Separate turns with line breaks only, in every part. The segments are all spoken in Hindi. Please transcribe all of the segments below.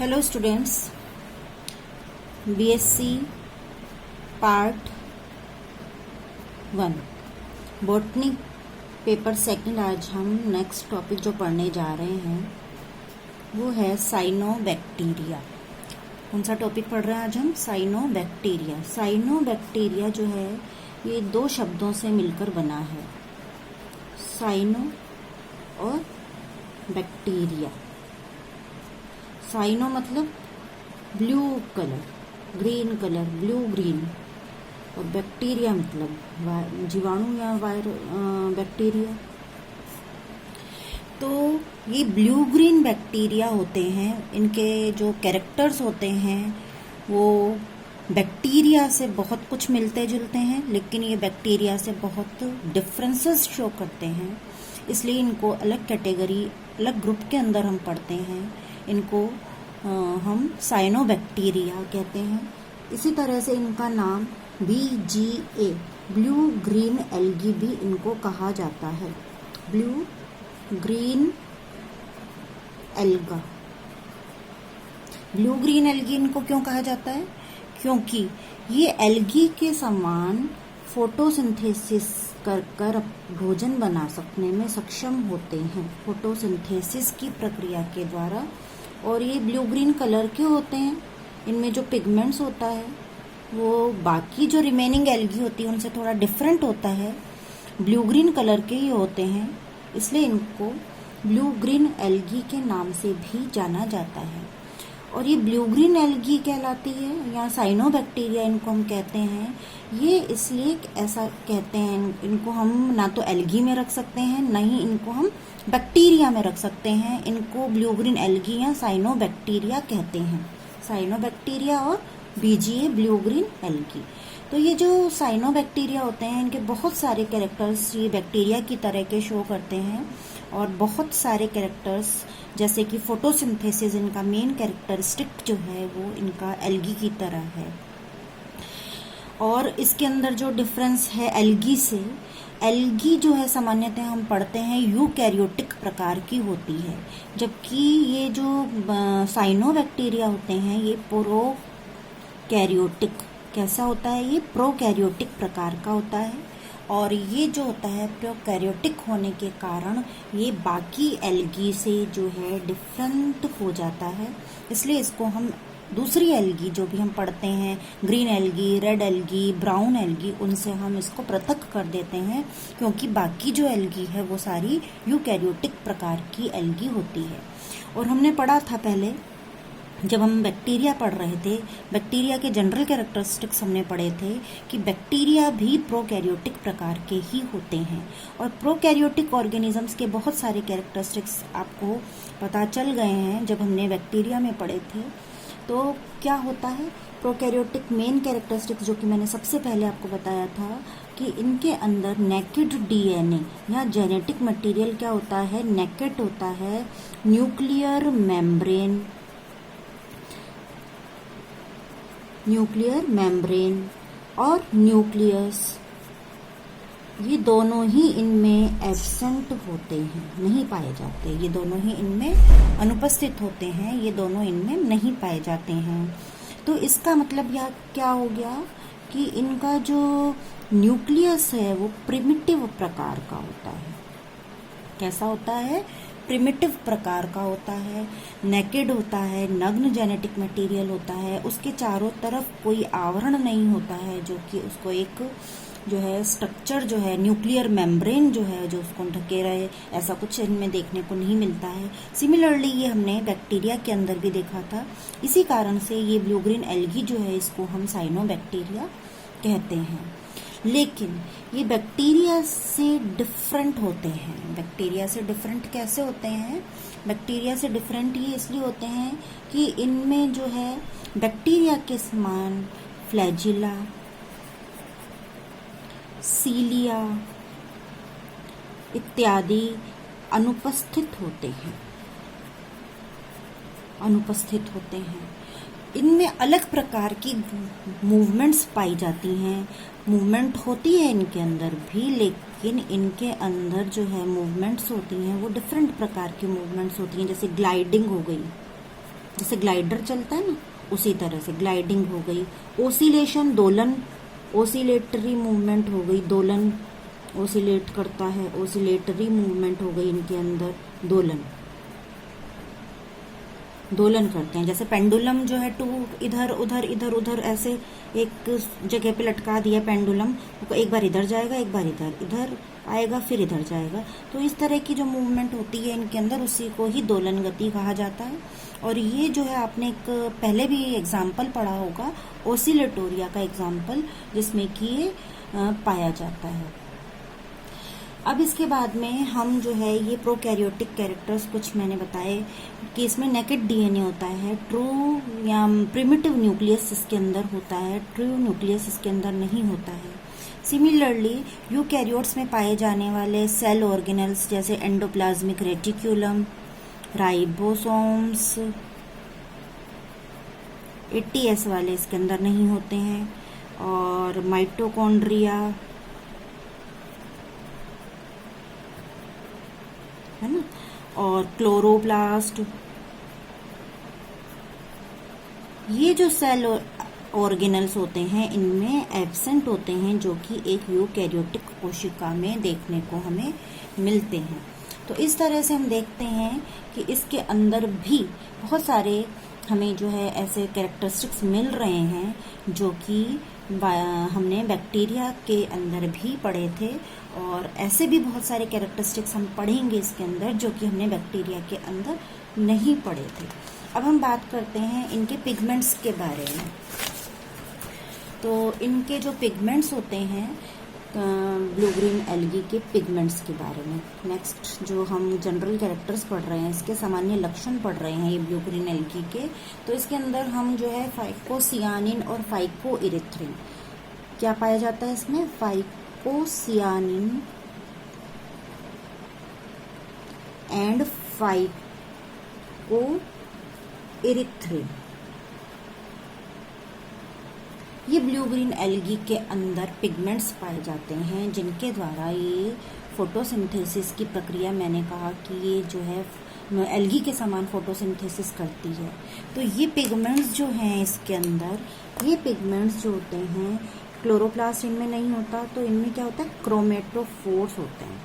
Hello students, BSc part 1 botany paper second. आज हम नेक्स्ट टॉपिक जो पढ़ने जा रहे हैं वो है साइनोबैक्टीरिया। कौन सा टॉपिक पढ़ रहे हैं आज हम? साइनोबैक्टीरिया। साइनोबैक्टीरिया जो है ये दो शब्दों से मिलकर बना है, साइनो और बैक्टीरिया। साइनो मतलब blue colour, green colour, blue green, और बैक्टीरिया मतलब जीवाणु या बैक्टीरिया। तो ये ब्लू ग्रीन बैक्टीरिया होते हैं, इनके जो कैरेक्टर्स होते हैं वो बैक्टीरिया से बहुत कुछ मिलते जुलते हैं, लेकिन ये बैक्टीरिया से बहुत डिफरेंसेस शो करते हैं। इसलिए इनको अलग कैटेगरी, अलग ग्रुप के अंदर हम पढ़ते हैं। इनको हम साइनोबैक्टीरिया कहते हैं। इसी तरह से इनका नाम BGA, ब्लू ग्रीन एल्गी भी इनको कहा जाता है। Blue green alga, blue green algae इनको क्यों कहा जाता है? क्योंकि ये एल्गी के समान फोटोसिंथेसिस कर भोजन बना सकने में सक्षम होते हैं, फोटोसिंथेसिस की प्रक्रिया के द्वारा। और ये ब्लू ग्रीन कलर के होते हैं। इनमें जो पिगमेंट्स होता है वो बाकी जो रिमेनिंग एल्गी होती है उनसे थोड़ा डिफरेंट होता है, ब्लू ग्रीन कलर के ही होते हैं। इसलिए इनको ब्लू ग्रीन एल्गी के नाम से भी जाना जाता है। और ये ब्लू ग्रीन एल्गी कहलाती है, या साइनोबैक्टीरिया इनको हम कहते हैं। ये इसलिए ऐसा कहते हैं, इनको हम ना तो एल्गी में रख सकते हैं, ना ही इनको हम बैक्टीरिया में रख सकते हैं। इनको ब्लू ग्रीन एल्गी या साइनोबैक्टीरिया कहते हैं। साइनोबैक्टीरिया और BGA, ब्लू ग्रीन एल्गी। तो ये जो साइनोबैक्टीरिया होते हैं इनके बहुत सारे कैरेक्टर्स ये बैक्टीरिया की तरह के शो करते हैं, और बहुत सारे कैरेक्टर्स जैसे कि फोटोसिंथेसिस, इनका मेन कैरेक्टरिस्टिक जो है वो इनका एल्गी की तरह है। और इसके अंदर जो डिफरेंस है एल्गी से, एल्गी जो है सामान्यतः हम पढ़ते हैं यूकैरियोटिक प्रकार की होती है, जबकि ये जो साइनोबैक्टीरिया होते हैं ये प्रोकैरियोटिक। कैसा होता है? ये प्रोकैरियोटिक प्रकार का होता है। और ये जो होता है प्रोकैरियोटिक होने के कारण ये बाकी एल्गी से जो है डिफरेंट हो जाता है। इसलिए इसको हम दूसरी एल्गी जो भी हम पढ़ते हैं, green algae, red algae, brown algae, उनसे हम इसको पृथक कर देते हैं, क्योंकि बाकी जो एल्गी है वो सारी यूकैरियोटिक प्रकार की एल्गी होती है। और हमने पढ़ा था पहले जब हम बैक्टीरिया पढ़ रहे थे, बैक्टीरिया के जनरल कैरेक्टरिस्टिक्स हमने पढ़े थे कि बैक्टीरिया भी प्रोकैरियोटिक प्रकार के ही होते हैं। और प्रोकैरियोटिक ऑर्गेनिजम्स के बहुत सारे कैरेक्टरिस्टिक्स आपको पता चल गए हैं जब हमने बैक्टीरिया में पढ़े थे। तो क्या होता है प्रोकैरियोटिक मेन कैरेक्टरिस्टिक्स, जो कि मैंने सबसे पहले आपको बताया था कि इनके अंदर नेकेड DNA या जेनेटिक मटेरियल क्या होता है? नेकेड होता है। न्यूक्लियर मेम्ब्रेन और न्यूक्लियस, ये दोनों ही इनमें एब्सेंट होते हैं, नहीं पाए जाते। ये दोनों ही इनमें अनुपस्थित होते हैं, ये दोनों इनमें नहीं पाए जाते हैं। तो इसका मतलब यह क्या हो गया कि इनका जो न्यूक्लियस है वो प्रिमिटिव प्रकार का होता है। कैसा होता है? प्रिमिटिव प्रकार का होता है, नेकेड होता है, नग्न जेनेटिक मटेरियल होता है। उसके चारों तरफ कोई आवरण नहीं होता है जो कि उसको एक जो है स्ट्रक्चर जो है न्यूक्लियर मेम्ब्रेन जो है जो उसको ढके रहे, ऐसा कुछ इनमें देखने को नहीं मिलता है। सिमिलरली ये हमने बैक्टीरिया के अंदर भी देखा था। इसी कारण से ये ब्लू ग्रीन एल्गी जो है इसको हम साइनोबैक्टीरिया कहते हैं। लेकिन ये बैक्टीरिया से डिफरेंट होते हैं। बैक्टीरिया से डिफरेंट कैसे होते हैं? बैक्टीरिया से डिफरेंट ये इसलिए होते हैं कि इनमें जो है बैक्टीरिया के समान फ्लैजिला, सीलिया इत्यादि अनुपस्थित होते हैं। इनमें अलग प्रकार की मूवमेंट्स पाई जाती हैं। मूवमेंट होती है इनके अंदर भी, लेकिन इनके अंदर जो है मूवमेंट्स होती हैं वो डिफरेंट प्रकार की मूवमेंट्स होती हैं। जैसे ग्लाइडिंग हो गई, जैसे ग्लाइडर चलता है ना, उसी तरह से ग्लाइडिंग हो गई। ओसिलेशन, दोलन, ओसिलेटरी मूवमेंट हो गई, दोलन ओसिलेट करता है, ओसिलेटरी मूवमेंट हो गई, इनके अंदर दोलन दोलन करते हैं। जैसे पेंडुलम जो है टू इधर उधर इधर उधर ऐसे एक जगह पे लटका दिया पेंडुलम, एक बार इधर जाएगा, एक बार इधर, इधर आएगा, फिर इधर जाएगा। तो इस तरह की जो मूवमेंट होती है इनके अंदर, उसी को ही दोलन गति कहा जाता है। और ये जो है आपने एक पहले भी एग्जाम्पल पढ़ा होगा, ओसिलेटोरिया का एग्जाम्पल, जिसमें कि ये पाया जाता है। अब इसके बाद में हम जो है ये प्रोकैरियोटिक कैरेक्टर्स कुछ मैंने बताए कि इसमें नेकेड डीएनए होता है, ट्रू या प्रिमिटिव न्यूक्लियस इसके अंदर होता है, ट्रू न्यूक्लियस इसके अंदर नहीं होता है। सिमिलरली यूकैरियोट्स में पाए जाने वाले सेल ऑर्गेनल्स जैसे एंडोप्लाज्मिक रेटिक्यूलम, राइबोसोम्स, एटीएस वाले इसके अंदर नहीं होते हैं, और माइटोकॉन्ड्रिया है ना, और क्लोरोप्लास्ट। ये जो सेल ऑर्गेनल्स होते हैं इनमें एब्सेंट होते हैं, जो कि एक यूकैरियोटिक कोशिका में देखने को हमें मिलते हैं। तो इस तरह से हम देखते हैं कि इसके अंदर भी बहुत सारे हमें जो है ऐसे कैरेक्टरिस्टिक्स मिल रहे हैं, जो कि हमने बैक्टीरिया के अंदर भी पढ़े थे, और ऐसे भी बहुत सारे कैरेक्टरिस्टिक्स हम पढ़ेंगे इसके अंदर जो कि हमने बैक्टीरिया के अंदर नहीं पढ़े थे। अब हम बात करते हैं इनके पिगमेंट्स के बारे में। तो इनके जो पिगमेंट्स होते हैं, ब्लू ग्रीन एल्गी के पिगमेंट्स के बारे में नेक्स्ट जो हम जनरल कैरेक्टर्स पढ़ रहे हैं, इसके सामान्य लक्षण पढ़ रहे हैं ये ब्लू ग्रीन एल्गी के। तो इसके अंदर हम जो है फाइकोसियानिन और फाइकोइरिथ्रिन, क्या पाया जाता है इसमें, फाइकोसियानिन एंड फाइकोइरिथ्रिन, ये ब्लू ग्रीन एल्गी के अंदर पिगमेंट्स पाए जाते हैं, जिनके द्वारा ये फोटोसिंथेसिस की प्रक्रिया, मैंने कहा कि ये जो है एल्गी के समान फोटोसिंथेसिस करती है। तो ये पिगमेंट्स जो हैं इसके अंदर, ये पिगमेंट्स जो होते हैं, क्लोरोप्लास्ट इनमें नहीं होता, तो इनमें क्या होता है, क्रोमेटोफोर्स होते हैं,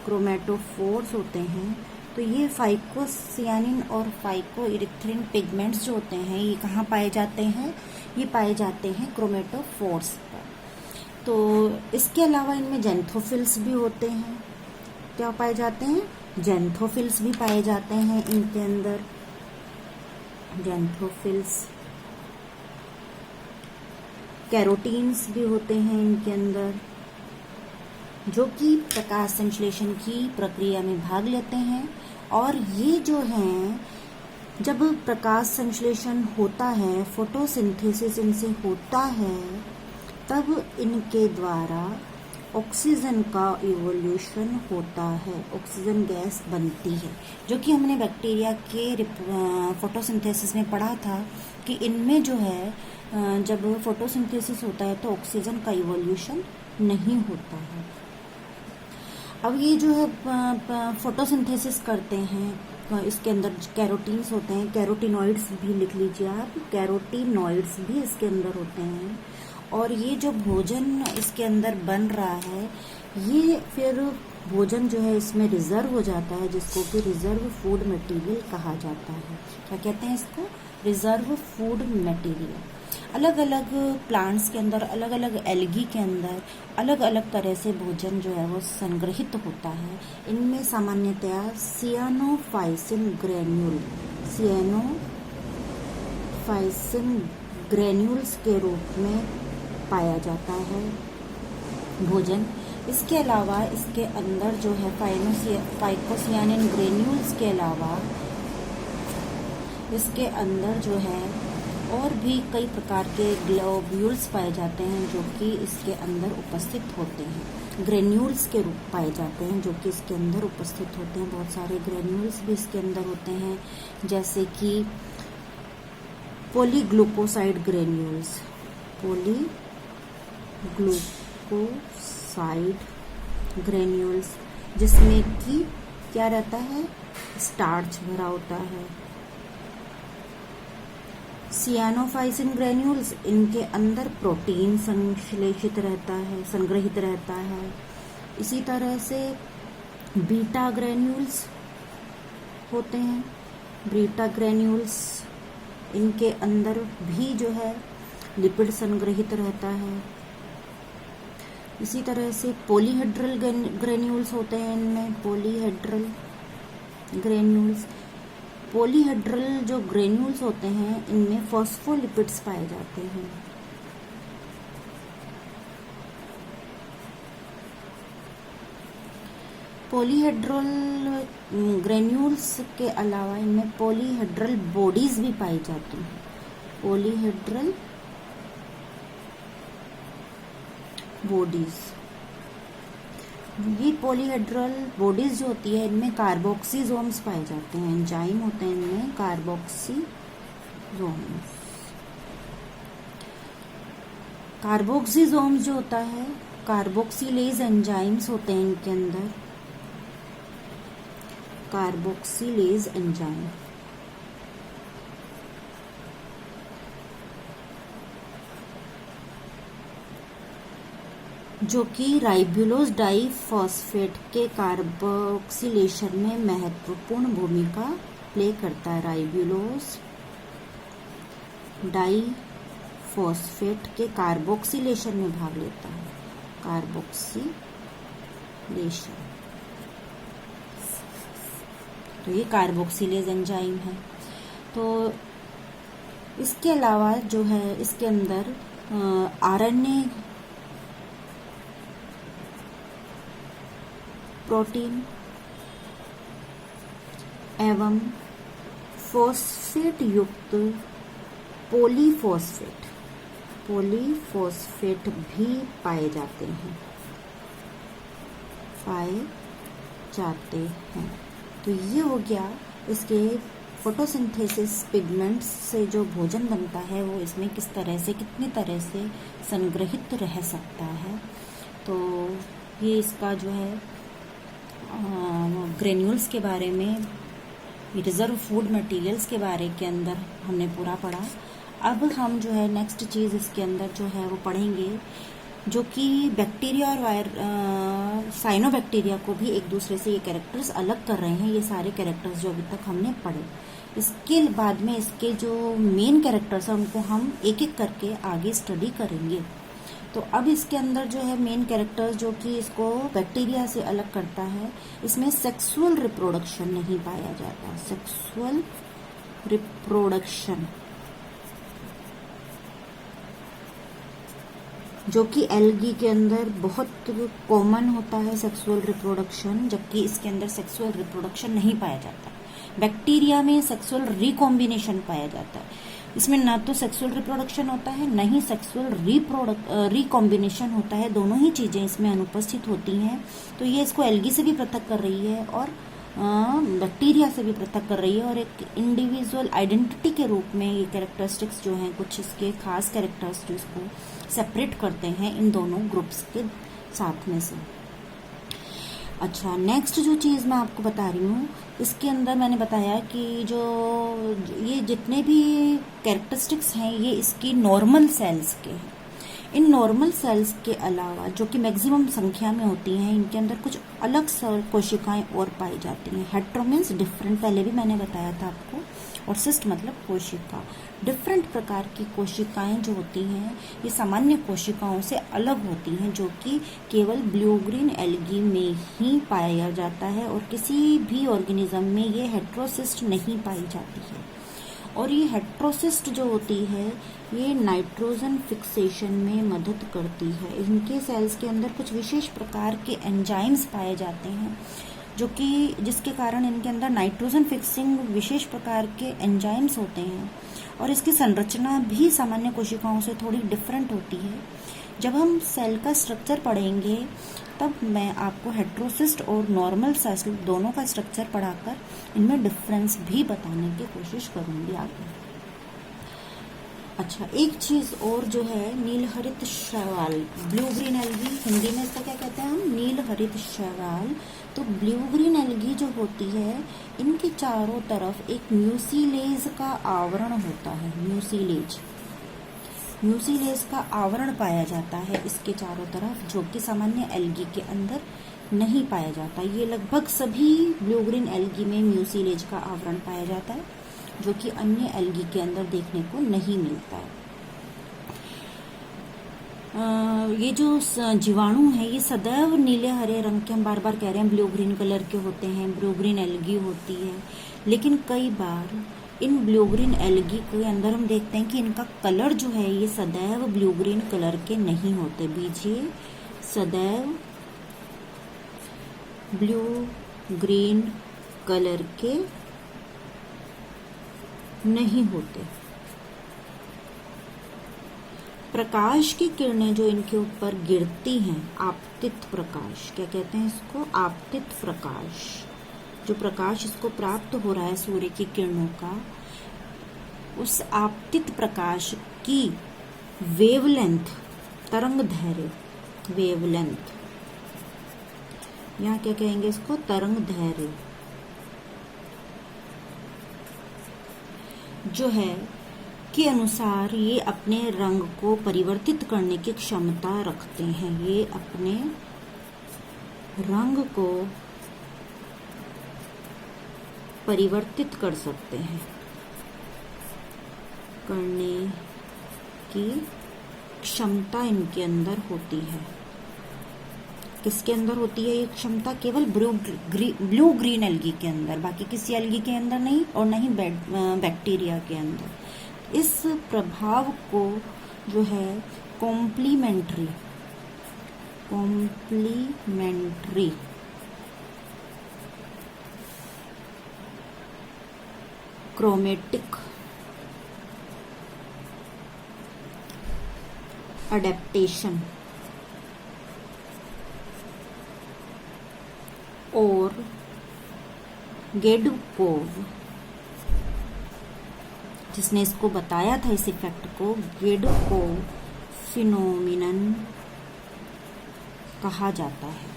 क्रोमेटोफोर्स होते हैं। तो ये फाइकोसियानिन और फाइकोइरिथ्रिन पिगमेंट्स जो होते हैं, ये कहाँ पाए जाते हैं, ये पाए जाते हैं क्रोमेटोफोर्स पर। तो इसके अलावा इनमें जेंथोफिल्स भी होते हैं, क्या पाए जाते हैं, जेंथोफिल्स भी पाए जाते हैं इनके अंदर, जेंथोफिल्स। कैरोटीन्स भी होते हैं इनके अंदर, जो कि प्रकाश संश्लेषण की प्रक्रिया में भाग लेते हैं। और ये जो हैं, जब प्रकाश संश्लेषण होता है, फोटोसिंथेसिस इनसे होता है, तब इनके द्वारा ऑक्सीजन का इवोल्यूशन होता है, ऑक्सीजन गैस बनती है, जो कि हमने बैक्टीरिया के फोटोसिंथेसिस में पढ़ा था कि इनमें जो है जब फोटोसिंथेसिस होता है तो ऑक्सीजन का इवोल्यूशन नहीं होता है। अब ये जो है फोटोसिंथेसिस करते हैं, इसके अंदर कैरोटीन्स होते हैं, कैरोटीनॉइड्स भी लिख लीजिए आप, कैरोटीनॉइड्स भी इसके अंदर होते हैं। और ये जो भोजन इसके अंदर बन रहा है, ये फिर भोजन जो है इसमें रिजर्व हो जाता है, जिसको कि रिजर्व फूड मटेरियल कहा जाता है। क्या कहते हैं इसको, रिजर्व फूड मटेरियल। अलग अलग प्लांट्स के अंदर, अलग अलग एल्गी के अंदर अलग अलग तरह से भोजन जो है वो संग्रहित होता है। इनमें सामान्यतया सियानोफाइसिन ग्रेन्यूल, सियानोफाइसिन ग्रेन्यूल्स के रूप में पाया जाता है भोजन। इसके अलावा इसके अंदर जो है फाइकोसियानिन ग्रेन्यूल्स के अलावा इसके अंदर जो है और भी कई प्रकार के ग्लोब्यूल्स पाए जाते हैं, जो कि इसके अंदर उपस्थित होते हैं, ग्रेन्यूल्स के रूप पाए जाते हैं, जो कि इसके अंदर उपस्थित होते हैं। बहुत सारे ग्रेन्यूल्स भी इसके अंदर होते हैं, जैसे कि पॉलीग्लूकोसाइड ग्रेन्यूल्स, पॉलीग्लूकोसाइड ग्रेन्यूल्स, जिसमें कि क्या रहता है, स्टार्च भरा होता है, सियानोफाइसिन ग्रेन्यूल्स, इनके अंदर प्रोटीन संश्लेषित रहता है, संग्रहित रहता है। इसी तरह से बीटा ग्रेन्यूल्स होते हैं, बीटा ग्रेन्यूल्स इनके अंदर भी जो है लिपिड संग्रहित रहता है। इसी तरह से पॉलीहेड्रल ग्रेन्यूल्स होते हैं, इनमें पॉलीहेड्रल ग्रेन्यूल्स, पॉलीहेड्रल जो ग्रेन्यूल्स होते हैं इनमें फॉस्फोलिपिड्स पाए जाते हैं। पॉलीहेड्रल ग्रेन्यूल्स के अलावा इनमें पॉलीहेड्रल बॉडीज भी पाई जाती हैं। पॉलीहेड्रल बॉडीज, ये पॉलीहेड्रल बॉडीज जो होती है इनमें कार्बोक्सीजोम्स पाए जाते हैं, एंजाइम होते हैं इनमें कार्बोक्सीजोम्स। कार्बोक्सीजोम्स जो होता है, कार्बोक्सिलेज एंजाइम्स होते हैं इनके अंदर, कार्बोक्सिलेज एंजाइम। जो कि राइबुलोज डाइफॉस्फेट के कार्बोक्सिलेशन में महत्वपूर्ण भूमिका प्ले करता है। राइबुलोज डाइफॉस्फेट के कार्बोक्सिलेशन में भाग लेता है, कार्बोक्सिलेशन। तो ये कार्बोक्सिलेज एंजाइम है। तो इसके अलावा जो है इसके अंदर आरएनए प्रोटीन एवं फॉस्फेट युक्त पॉलीफॉस्फेट भी पाए जाते हैं, तो ये हो गया इसके फोटोसिंथेसिस पिगमेंट्स से जो भोजन बनता है वो इसमें किस तरह से, कितनी तरह से संग्रहित रह सकता है। तो ये इसका जो है ग्रेन्यूल्स के बारे में, रिजर्व फूड मटेरियल्स के बारे के अंदर हमने पूरा पढ़ा। अब हम जो है नेक्स्ट चीज़ इसके अंदर जो है वो पढ़ेंगे, जो कि बैक्टीरिया और साइनोबैक्टीरिया को भी एक दूसरे से ये कैरेक्टर्स अलग कर रहे हैं। ये सारे कैरेक्टर्स जो अभी तक हमने पढ़े, इसके बाद में इसके जो मेन कैरेक्टर्स हैं उनको हम एक एक करके आगे स्टडी करेंगे। तो अब इसके अंदर जो है मेन कैरेक्टर्स जो कि इसको बैक्टीरिया से अलग करता है, इसमें सेक्सुअल रिप्रोडक्शन नहीं पाया जाता। सेक्सुअल रिप्रोडक्शन जो कि एल्गी के अंदर बहुत कॉमन होता है सेक्सुअल रिप्रोडक्शन, जबकि इसके अंदर सेक्सुअल रिप्रोडक्शन नहीं पाया जाता। बैक्टीरिया में सेक्सुअल रिकॉम्बिनेशन पाया जाता है। इसमें ना तो सेक्सुअल रिप्रोडक्शन होता है, ना ही सेक्सुअल रिकॉम्बिनेशन होता है। दोनों ही चीजें इसमें अनुपस्थित होती हैं। तो ये इसको एल्गी से भी पृथक कर रही है और बैक्टीरिया से भी पृथक कर रही है, और एक इंडिविजुअल आइडेंटिटी के रूप में ये कैरेक्टरिस्टिक्स जो हैं, कुछ इसके खास कैरेक्टर्स जो इसको सेपरेट करते हैं इन दोनों ग्रुप्स के साथ में से। अच्छा, नेक्स्ट जो चीज़ मैं आपको बता रही हूँ, इसके अंदर मैंने बताया कि जो ये जितने भी कैरेक्टरिस्टिक्स हैं ये इसकी नॉर्मल सेल्स के हैं। इन नॉर्मल सेल्स के अलावा जो कि मैक्सिमम संख्या में होती हैं, इनके अंदर कुछ अलग कोशिकाएं और पाई जाती हैं। हेटेरो मीन्स डिफरेंट, पहले भी मैंने बताया था आपको, और सिस्ट मतलब कोशिका। डिफरेंट प्रकार की कोशिकाएं जो होती हैं ये सामान्य कोशिकाओं से अलग होती हैं, जो कि केवल ब्लू ग्रीन एल्गी में ही पाया जाता है, और किसी भी ऑर्गेनिज्म में ये हेटेरोसिस्ट नहीं पाई जाती है। और ये हेटेरोसिस्ट जो होती है ये नाइट्रोजन फिक्सेशन में मदद करती है। इनके सेल्स के अंदर कुछ विशेष प्रकार के एंजाइम्स पाए जाते हैं, जो कि जिसके कारण इनके अंदर नाइट्रोजन फिक्सिंग विशेष प्रकार के एंजाइम्स होते हैं, और इसकी संरचना भी सामान्य कोशिकाओं से थोड़ी डिफरेंट होती है। जब हम सेल का स्ट्रक्चर पढ़ेंगे तब मैं आपको हेटेरोसिस्ट और नॉर्मल सेल दोनों का स्ट्रक्चर पढ़ाकर इनमें डिफरेंस भी बताने की कोशिश करूंगी आगे। अच्छा, एक चीज और जो है, नील हरित शैवाल, ब्लू ग्रीन एल्गी, हिंदी में इसका क्या कहते हैं हम, नील हरित शैवाल। तो ब्लू ग्रीन एल्गी जो होती है, इनके चारों तरफ एक म्यूसिलेज का आवरण होता है। म्यूसिलेज का आवरण पाया जाता है इसके चारों तरफ, जो कि सामान्य एल्गी के अंदर नहीं पाया जाता। ये लगभग सभी ब्लू ग्रीन एल्गी में म्यूसिलेज का आवरण पाया जाता है, जो कि अन्य एल्गी के अंदर देखने को नहीं मिलता है। ये जो जीवाणु है, ये सदैव नीले हरे रंग के, हम बार बार कह रहे हैं ब्लू ग्रीन कलर के होते हैं, ब्लू ग्रीन एल्गी होती है। लेकिन कई बार इन ब्लू ग्रीन एल्गी के अंदर हम देखते हैं कि इनका कलर जो है, ये सदैव ब्लू ग्रीन कलर के नहीं होते। बीजिए, सदैव ब्लू ग्रीन कलर के नहीं होते। प्रकाश की किरणें जो इनके ऊपर गिरती हैं, आपतित प्रकाश, क्या कहते हैं इसको, आपतित प्रकाश, जो प्रकाश इसको प्राप्त हो रहा है सूर्य की किरणों का, उस आपतित प्रकाश की वेवलेंथ, तरंग दैर्घ्य, वेवलेंथ, यहाँ क्या कहेंगे इसको, तरंग दैर्घ्य, जो है के अनुसार ये अपने रंग को परिवर्तित करने की क्षमता रखते हैं। ये अपने रंग को परिवर्तित कर सकते हैं, करने की क्षमता इनके अंदर होती है। किसके अंदर होती है ये क्षमता? केवल ब्लू ग्रीन एल्गी के अंदर, बाकी किसी एल्गी के अंदर नहीं, और नहीं बैक्टीरिया के अंदर। इस प्रभाव को जो है कॉम्प्लीमेंट्री क्रोमेटिक अडेप्टेशन और गेडुकोव, जिसने इसको बताया था इस इफेक्ट को, गेडुकोव फिनोमिनन कहा जाता है।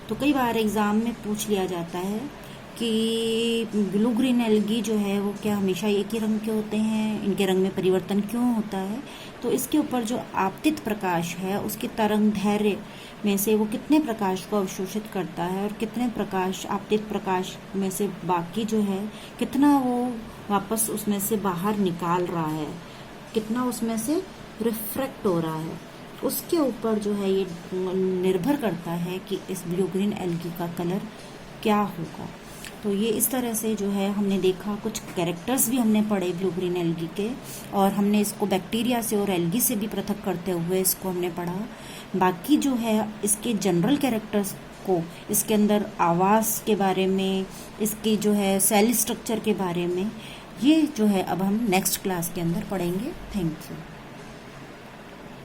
तो कई बार एग्जाम में पूछ लिया जाता है कि ब्लू ग्रीन एल्गी जो है वो क्या हमेशा एक ही रंग के होते हैं, इनके रंग में परिवर्तन क्यों होता है? तो इसके ऊपर जो आपतित प्रकाश है उसकी तरंग दैर्घ्य में से वो कितने प्रकाश को अवशोषित करता है और कितने प्रकाश, आपतित प्रकाश में से बाकी जो है कितना वो वापस उसमें से बाहर निकाल रहा है, कितना उसमें से रिफ्रैक्ट हो रहा है, उसके ऊपर जो है ये निर्भर करता है कि इस ब्लू ग्रीन एल्गी का कलर क्या होगा। तो ये इस तरह से जो है हमने देखा, कुछ कैरेक्टर्स भी हमने पढ़े ब्लू ग्रीन एल्गी के, और हमने इसको बैक्टीरिया से और एल्गी से भी पृथक करते हुए इसको हमने पढ़ा। बाकी जो है इसके जनरल कैरेक्टर्स को, इसके अंदर आवास के बारे में, इसकी जो है सेल स्ट्रक्चर के बारे में, ये जो है अब हम नेक्स्ट क्लास के अंदर पढ़ेंगे। Thank you.